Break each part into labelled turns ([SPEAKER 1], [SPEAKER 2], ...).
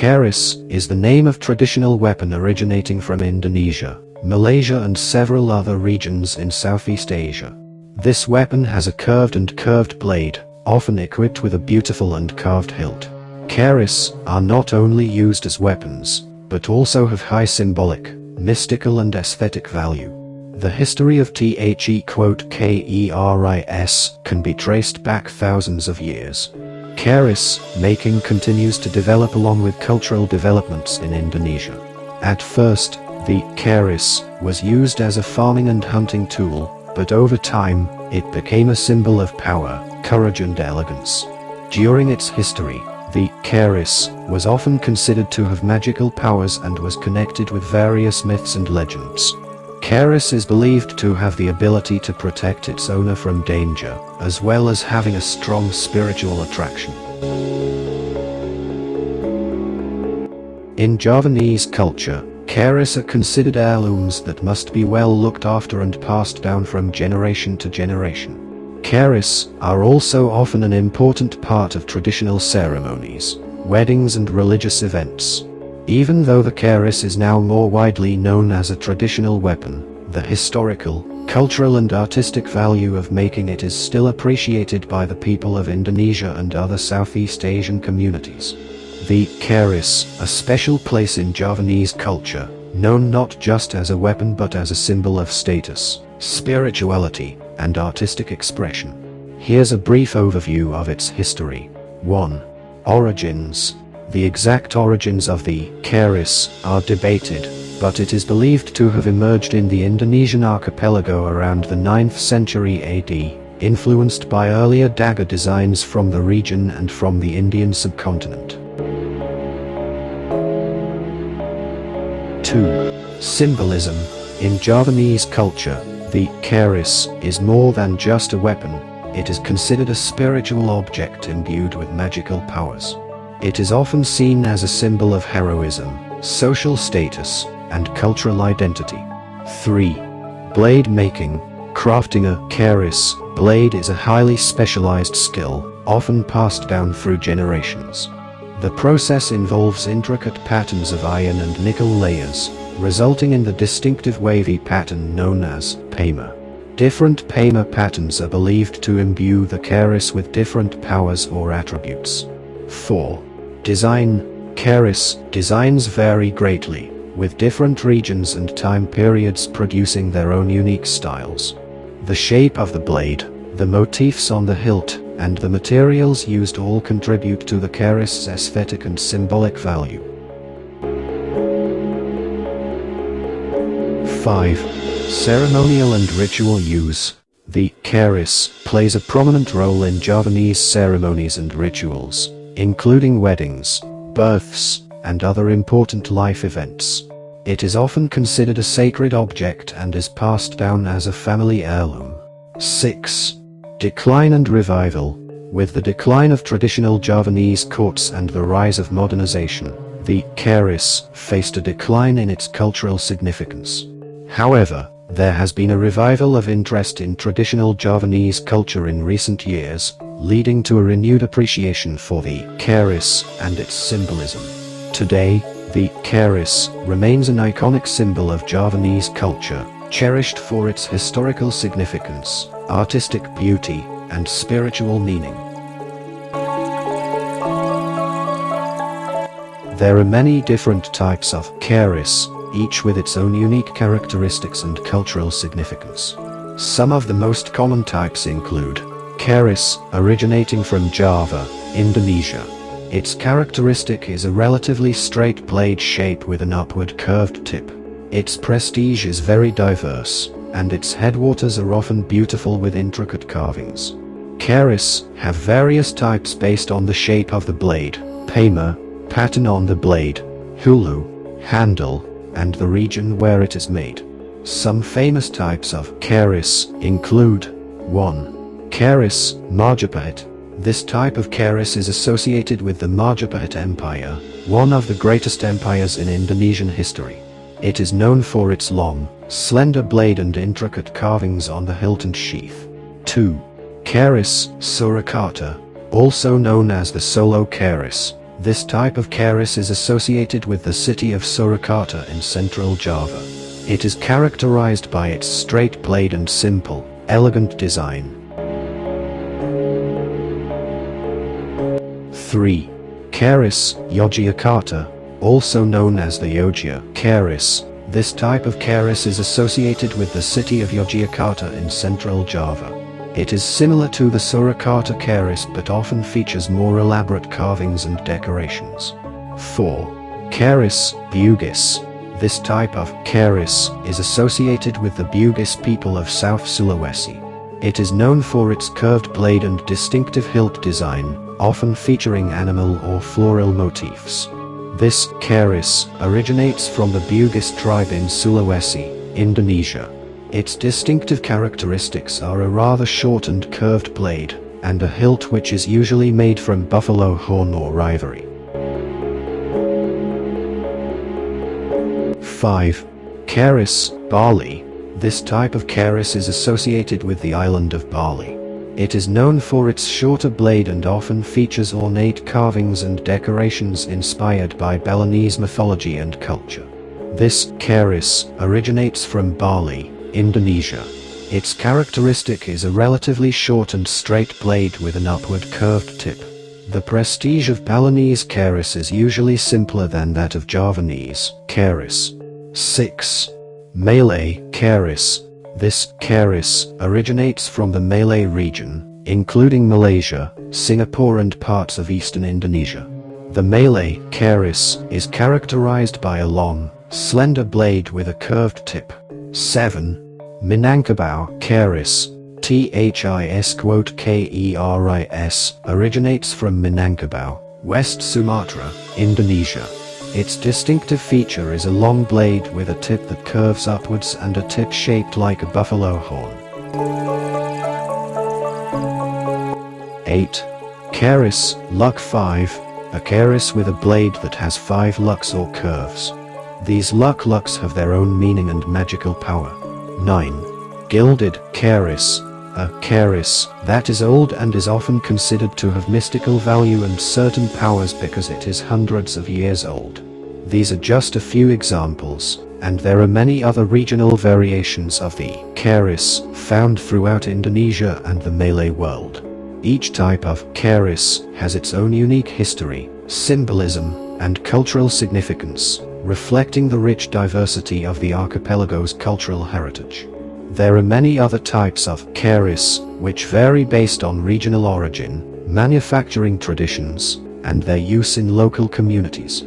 [SPEAKER 1] Keris is the name of traditional weapon originating from Indonesia, Malaysia and several other regions in Southeast Asia. This weapon has a curved blade, often equipped with a beautiful and carved hilt. Keris are not only used as weapons, but also have high symbolic, mystical and aesthetic value. The history of Keris can be traced back thousands of years. Keris making continues to develop along with cultural developments in Indonesia. At first, the Keris was used as a farming and hunting tool, but over time, it became a symbol of power, courage and elegance. During its history, the Keris was often considered to have magical powers and was connected with various myths and legends. Keris is believed to have the ability to protect its owner from danger, as well as having a strong spiritual attraction. In Javanese culture, Keris are considered heirlooms that must be well looked after and passed down from generation to generation. Keris are also often an important part of traditional ceremonies, weddings and religious events. Even though the Keris is now more widely known as a traditional weapon, the historical, cultural and artistic value of making it is still appreciated by the people of Indonesia and other Southeast Asian communities. The Keris, a special place in Javanese culture, known not just as a weapon but as a symbol of status, spirituality, and artistic expression. Here's a brief overview of its history. 1. Origins. The exact origins of the Keris are debated, but it is believed to have emerged in the Indonesian archipelago around the 9th century AD, influenced by earlier dagger designs from the region and from the Indian subcontinent. 2. Symbolism. In Javanese culture, the Keris is more than just a weapon, it is considered a spiritual object imbued with magical powers. It is often seen as a symbol of heroism, social status, and cultural identity. 3. Blade making. Crafting a Keris blade is a highly specialized skill, often passed down through generations. The process involves intricate patterns of iron and nickel layers, resulting in the distinctive wavy pattern known as pema. Different pema patterns are believed to imbue the Keris with different powers or attributes. 4. Design. Keris designs vary greatly, with different regions and time periods producing their own unique styles. The shape of the blade, the motifs on the hilt, and the materials used all contribute to the Keris' aesthetic and symbolic value. 5. Ceremonial and ritual use. The Keris plays a prominent role in Javanese ceremonies and rituals, including weddings, births, and other important life events. It is often considered a sacred object and is passed down as a family heirloom. 6. Decline and revival. With the decline of traditional Javanese courts and the rise of modernization, the Keris faced a decline in its cultural significance. However, there has been a revival of interest in traditional Javanese culture in recent years, leading to a renewed appreciation for the Keris and its symbolism. Today, the Keris remains an iconic symbol of Javanese culture, cherished for its historical significance, artistic beauty, and spiritual meaning. There are many different types of Keris, each with its own unique characteristics and cultural significance. Some of the most common types include Keris, originating from Java, Indonesia. Its characteristic is a relatively straight blade shape with an upward curved tip. Its prestige is very diverse, and its headwaters are often beautiful with intricate carvings. Keris have various types based on the shape of the blade, pema, pattern on the blade, hulu, handle, and the region where it is made. Some famous types of Keris include 1. Keris Majapahit. This type of Keris is associated with the Majapahit Empire, one of the greatest empires in Indonesian history. It is known for its long, slender blade and intricate carvings on the hilt and sheath. 2. Keris Surakarta, also known as the Solo Keris. This type of keris is associated with the city of Surakarta in central Java. It is characterized by its straight blade and simple, elegant design. 3. Keris, Yogyakarta, also known as the Yogya keris. This type of keris is associated with the city of Yogyakarta in central Java. It is similar to the Surakarta keris but often features more elaborate carvings and decorations. 4. Keris, Bugis. This type of keris is associated with the Bugis people of South Sulawesi. It is known for its curved blade and distinctive hilt design, often featuring animal or floral motifs. This keris originates from the Bugis tribe in Sulawesi, Indonesia. Its distinctive characteristics are a rather short and curved blade, and a hilt which is usually made from buffalo horn or ivory. 5. Keris, Bali. This type of keris is associated with the island of Bali. It is known for its shorter blade and often features ornate carvings and decorations inspired by Balinese mythology and culture. This keris originates from Bali, Indonesia. Its characteristic is a relatively short and straight blade with an upward curved tip. The prestige of Balinese keris is usually simpler than that of Javanese keris. 6. Malay keris. This keris originates from the Malay region, including Malaysia, Singapore and parts of eastern Indonesia. The Malay keris is characterized by a long, slender blade with a curved tip. 7. Minangkabau keris. Keris originates from Minangkabau, West Sumatra, Indonesia. Its distinctive feature is a long blade with a tip that curves upwards and a tip shaped like a buffalo horn. 8. Keris, Luck 5. A keris with a blade that has 5 lucks or curves. These lucks have their own meaning and magical power. 9. Gilded keris. A keris that is old and is often considered to have mystical value and certain powers because it is hundreds of years old. These are just a few examples, and there are many other regional variations of the keris found throughout Indonesia and the Malay world. Each type of keris has its own unique history, symbolism, and cultural significance, reflecting the rich diversity of the archipelago's cultural heritage. There are many other types of keris, which vary based on regional origin, manufacturing traditions, and their use in local communities.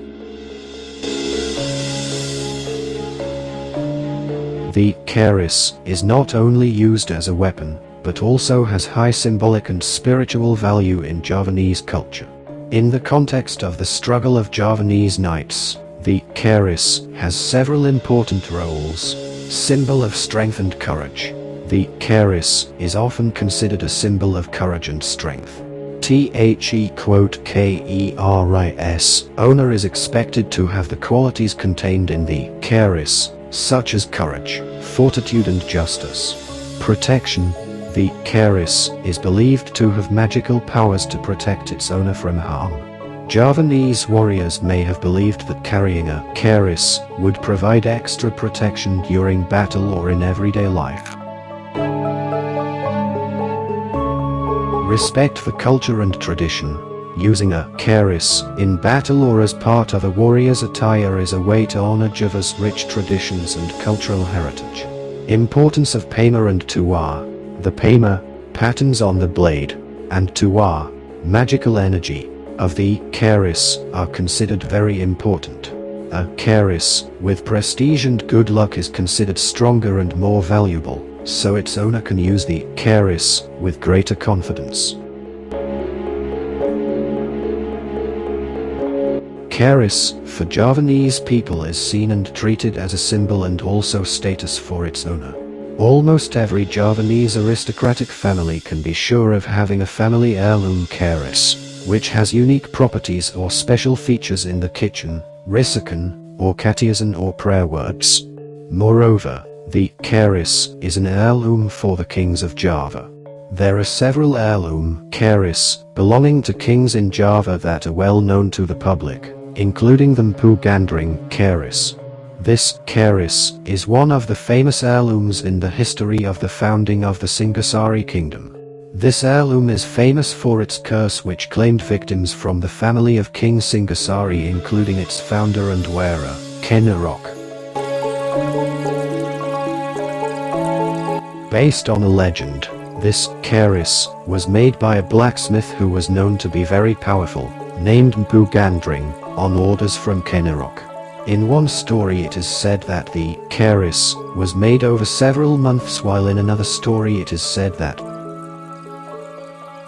[SPEAKER 1] The keris is not only used as a weapon, but also has high symbolic and spiritual value in Javanese culture. In the context of the struggle of Javanese knights, the keris has several important roles. Symbol of strength and courage. The keris is often considered a symbol of courage and strength. Keris owner is expected to have the qualities contained in the keris, such as courage, fortitude and justice. Protection. The keris is believed to have magical powers to protect its owner from harm. Javanese warriors may have believed that carrying a keris would provide extra protection during battle or in everyday life. Respect for culture and tradition. Using a keris in battle or as part of a warrior's attire is a way to honor Java's rich traditions and cultural heritage. Importance of pema and tuwa. The pema, patterns on the blade, and tuwa, magical energy, of the keris are considered very important. A keris with prestige and good luck is considered stronger and more valuable, so its owner can use the keris with greater confidence. Keris, for Javanese people, is seen and treated as a symbol and also status for its owner. Almost every Javanese aristocratic family can be sure of having a family heirloom keris, which has unique properties or special features in the kitchen, risakan, or katiasan or prayer words. Moreover, the keris is an heirloom for the kings of Java. There are several heirloom Keris belonging to kings in Java that are well known to the public, including the Mpu Gandring Keris. This Keris is one of the famous heirlooms in the history of the founding of the Singasari kingdom. This heirloom is famous for its curse which claimed victims from the family of King Singasari, including its founder and wearer, Keris. Based on a legend, this Keris was made by a blacksmith who was known to be very powerful, named Mpu Gandring, on orders from Keris. In one story it is said that the Keris was made over several months, while in another story it is said that,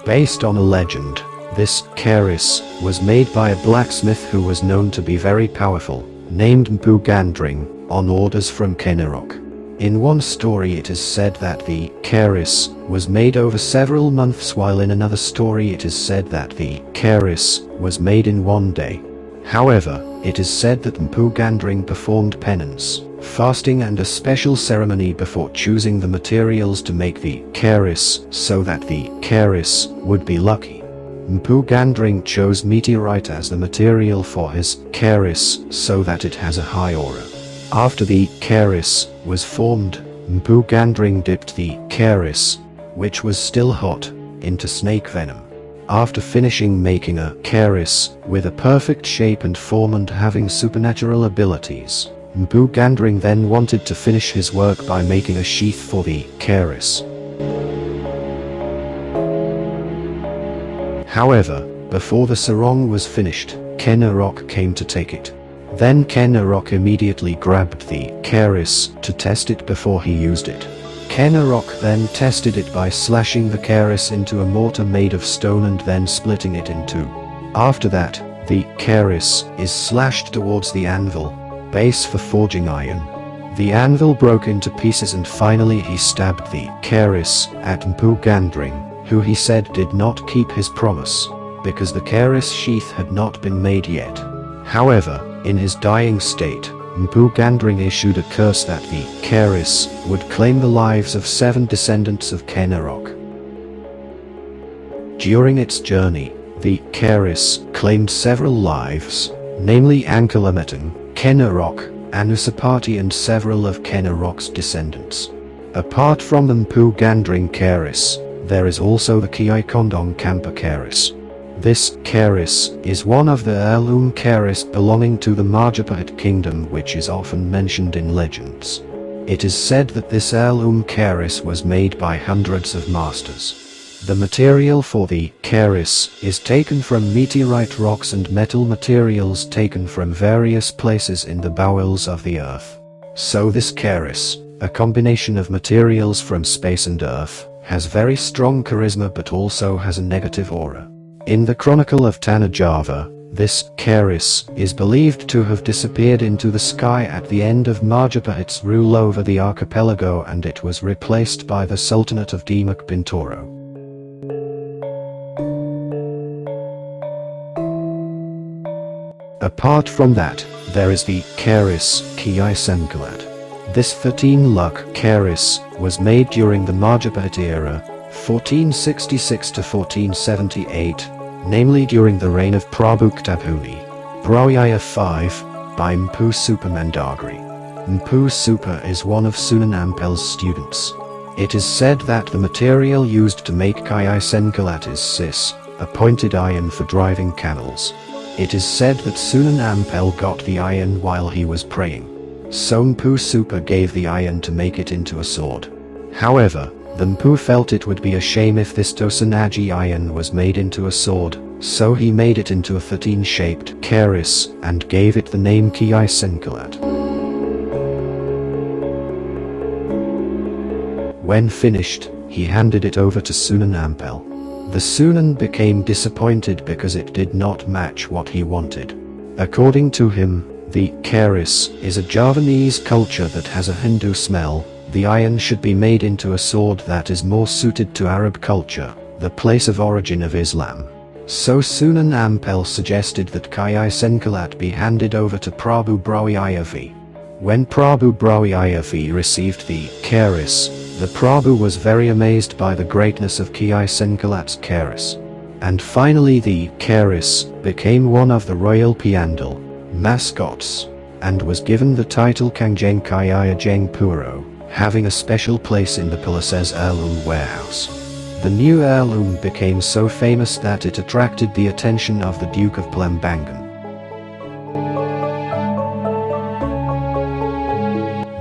[SPEAKER 1] based on a legend, this Keris was made by a blacksmith who was known to be very powerful, named Mpu Gandring, on orders from Keris. In one story it is said that the Keris was made over several months, while in another story it is said that the Keris was made in one day. However, it is said that Mpu Gandring performed penance, fasting and a special ceremony before choosing the materials to make the Keris so that the Keris would be lucky. Mpu Gandring chose meteorite as the material for his Keris so that it has a high aura. After the Keris was formed, Mpu Gandring dipped the Keris, which was still hot, into snake venom. After finishing making a Keris with a perfect shape and form and having supernatural abilities, Mpu Gandring then wanted to finish his work by making a sheath for the Keris. However, before the sarong was finished, Keris came to take it. Then Keris immediately grabbed the Keris to test it before he used it. Keris then tested it by slashing the Keris into a mortar made of stone and then splitting it in two. After that, the Keris is slashed towards the anvil, base for forging iron. The anvil broke into pieces and finally he stabbed the Keris at Mpu Gandring, who he said did not keep his promise, because the Keris sheath had not been made yet. However, in his dying state, Mpu Gandring issued a curse that the Keris would claim the lives of 7 descendants of Keris. During its journey, the Keris claimed several lives, namely Angkalametang, Keris, Anusapati and several of Keris' descendants. Apart from the Mpu Gandring Keris, there is also the Kiai Kondong Kampa Keris. This Keris is one of the heirloom Keris belonging to the Majapahit kingdom, which is often mentioned in legends. It is said that this heirloom Keris was made by hundreds of masters. The material for the Keris is taken from meteorite rocks and metal materials taken from various places in the bowels of the earth. So this Keris, a combination of materials from space and earth, has very strong charisma but also has a negative aura. In the Chronicle of Tanah Java, this Keris is believed to have disappeared into the sky at the end of Majapahit's rule over the archipelago, and it was replaced by the Sultanate of Demak Bintoro. Apart from that, there is the Keris Kiai Sengkalat. This 13-luck Keris was made during the Majapahit era, 1466 to 1478, namely during the reign of Prabu Ketabhuni, Brawijaya V, by Mpu Supa Mandagri. Mpu Supa is one of Sunan Ampel's students. It is said that the material used to make Kiai Sengkalat is cis, a pointed iron for driving camels. It is said that Sunan Ampel got the iron while he was praying. So Mpu Supa gave the iron to make it into a sword. However, the Mpu felt it would be a shame if this Dosanaji iron was made into a sword, so he made it into a 13-shaped Keris and gave it the name Kiai Sengkalat. When finished, he handed it over to Sunan Ampel. The Sunan became disappointed because it did not match what he wanted. According to him, the Keris is a Javanese culture that has a Hindu smell. The iron should be made into a sword that is more suited to Arab culture, the place of origin of Islam. So Sunan Ampel suggested that Kiai Sengkalat be handed over to Prabu Brawijaya V. When Prabu Brawijaya V received the Keris, The Prabhu was very amazed by the greatness of Ki Singkalat's Keris. And finally the Keris became one of the royal Piandal mascots, and was given the title Kangjeng Kaya Jeng Puro, having a special place in the palace's heirloom warehouse. The new heirloom became so famous that it attracted the attention of the Duke of Plambangan.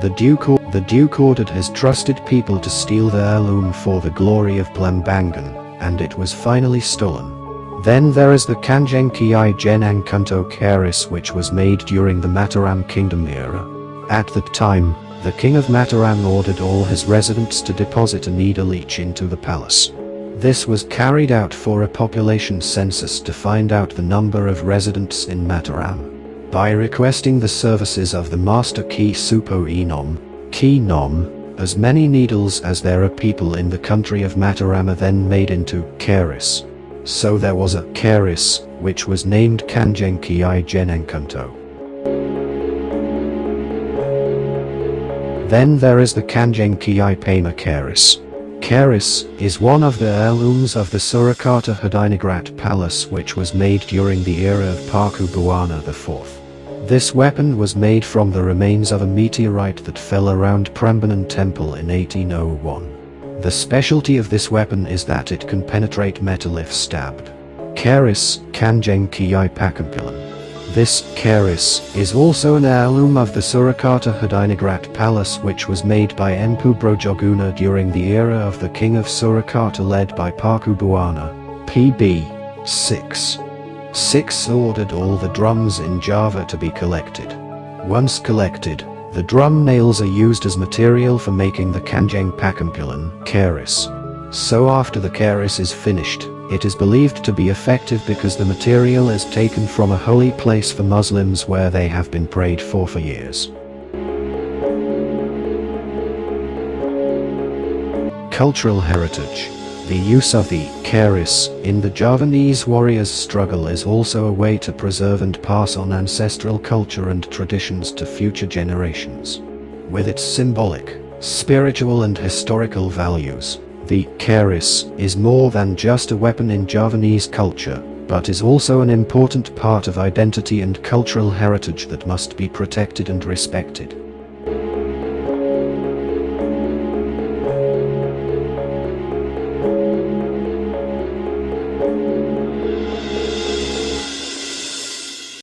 [SPEAKER 1] The Duke ordered his trusted people to steal the heirloom for the glory of Plambangan, and it was finally stolen. Then there is the Kanjeng Kiai Jenang Kunto Keris, which was made during the Mataram Kingdom era. At that time, the King of Mataram ordered all his residents to deposit a needle each into the palace. This was carried out for a population census to find out the number of residents in Mataram. By requesting the services of the Master Ki Supo Enom, Ki Nom, as many needles as there are people in the country of Mataram are then made into Keris. So there was a Keris, which was named Kanjeng Kiai Jenengkunto. Then there is the Kanjeng Kiai Pema Keris. Keris is one of the heirlooms of the Surakarta Hadinagrat Palace, which was made during the era of Paku Buwana IV. This weapon was made from the remains of a meteorite that fell around Prambanan Temple in 1801. The specialty of this weapon is that it can penetrate metal if stabbed. Keris Kanjeng Kiai Pakampilan. This Keris is also an heirloom of the Surakarta Hadinagrat Palace, which was made by Empu Brojoguna during the era of the King of Surakarta led by Paku Buwana, PB 6. 6 ordered all the drums in Java to be collected. Once collected, the drum nails are used as material for making the Kanjeng Pakampilan Keris. So after the Keris is finished, it is believed to be effective because the material is taken from a holy place for Muslims where they have been prayed for years. Cultural heritage. The use of the Keris in the Javanese warriors' struggle is also a way to preserve and pass on ancestral culture and traditions to future generations. With its symbolic, spiritual and historical values, the Keris is more than just a weapon in Javanese culture, but is also an important part of identity and cultural heritage that must be protected and respected.